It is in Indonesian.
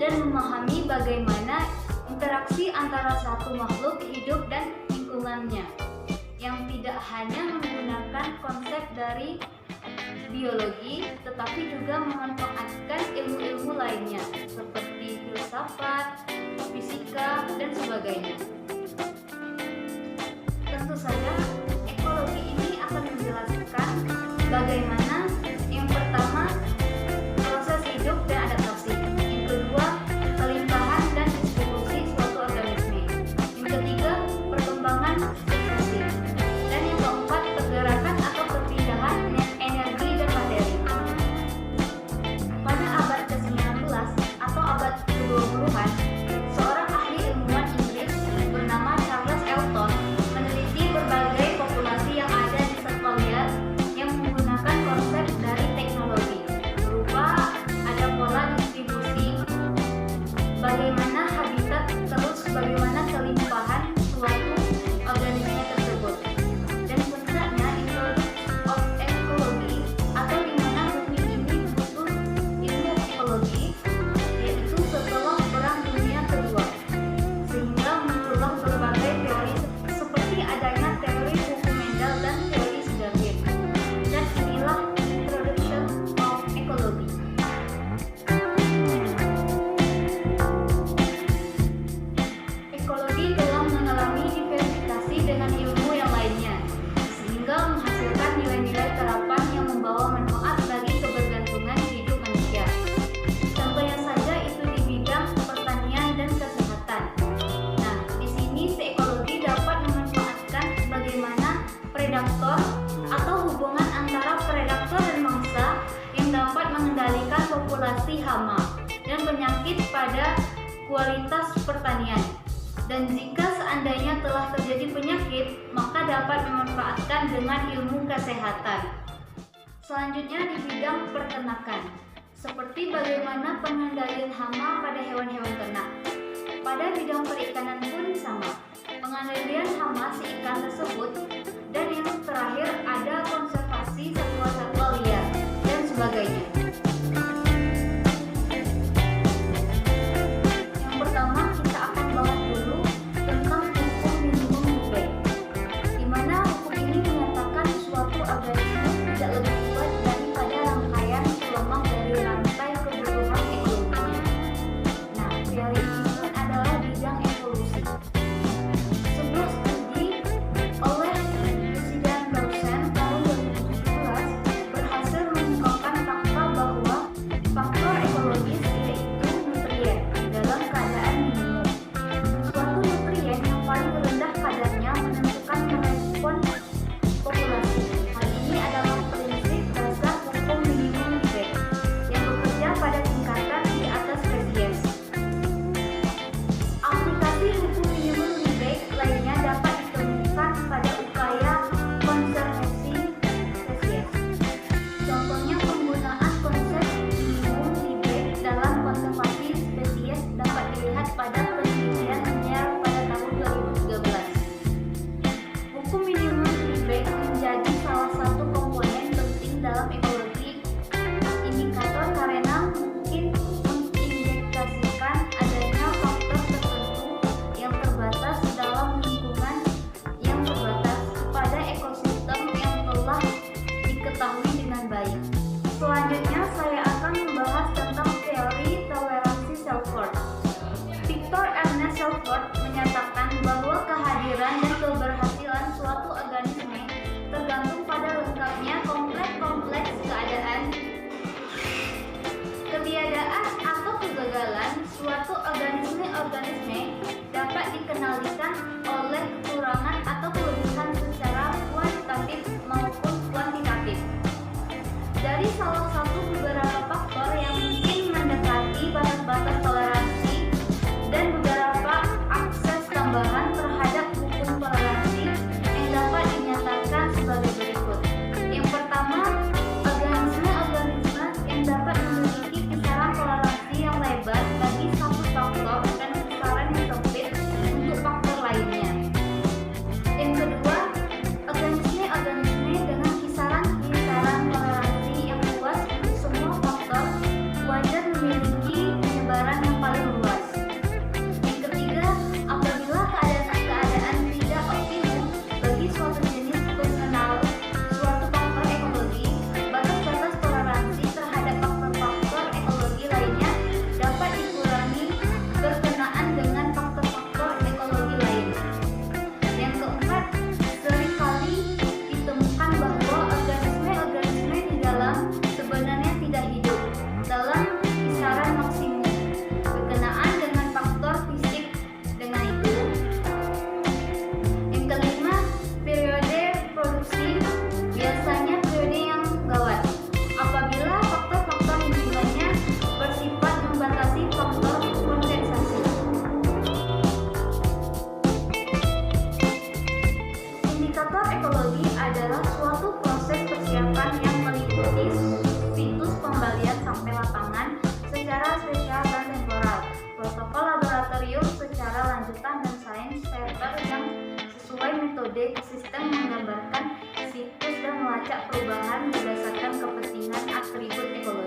dan memahami bagaimana interaksi antara satu makhluk hidup dan lingkungannya, yang tidak hanya menggunakan konsep dari biologi, tetapi juga memanfaatkan ilmu-ilmu lainnya seperti filsafat, fisika, dan sebagainya. Tentu saja, ekologi ini akan menjelaskan bagaimana yang pertama proses hidup dan adaptasi, yang kedua kelimpahan dan distribusi suatu organisme, yang ketiga perkembangan suksesi, dan yang keempat pergerakan atau perpindahan energi dan materi. Pada abad ke-19 atau abad ke-20-an, seorang ahli ilmuwan Inggris bernama Charles Elton meneliti berbagai populasi yang ada di satwa liar yang menggunakan konsep dari teknologi, berupa ada pola distribusi, bagaimana habitat, terus bagaimana kelimpahan suatu organisme tersebut, dan puncaknya Introduction of Ecology, atau di mana bumi ini butuh ilmu ekologi, yaitu setelah Perang Dunia Kedua, sehingga muncullah berbagai teori seperti adanya teori buku Mendel dan teori Darwin. Dan inilah Introduction of Ecology. Ekologi telah mengalami diversifikasi dengan ilmu yang lainnya, sehingga menghasilkan nilai-nilai terapan yang membawa manfaat bagi keberlangsungan hidup manusia. Contohnya saja itu di bidang pertanian dan kesehatan. Nah, di sini si ekologi dapat memanfaatkan bagaimana predator atau hubungan antara predator dan mangsa yang dapat mengendalikan populasi hama dan penyakit pada kualitas pertanian. Dan jika seandainya telah terjadi penyakit, maka dapat memanfaatkan dengan ilmu kesehatan. Selanjutnya di bidang peternakan, seperti bagaimana pengendalian hama pada hewan-hewan ternak. Pada bidang perikanan pun sama, pengendalian hama si ikan tersebut, dan yang terakhir ada konservasi satwa-satwa liar dan sebagainya. Yang pertama kita akan bahas dulu tentang hukum minimum Newton, di mana hukum ini menyatakan suatu organisme tidak lebih kuat daripada rangkaian gelombang dari rantai kebutuhan ekologinya. Nah, teori ini pun adalah bidang evolusi. Sebuah studi oleh Presiden Dawson tahun 2017 Indikator ekologi adalah suatu proses persiapan yang meliputi siklus pembalian sampai lapangan secara spesial dan temporal, protokol laboratorium secara lanjutan, dan sains server yang sesuai metode sistem menggambarkan siklus dan melacak perubahan berdasarkan kepentingan atribut ekologi.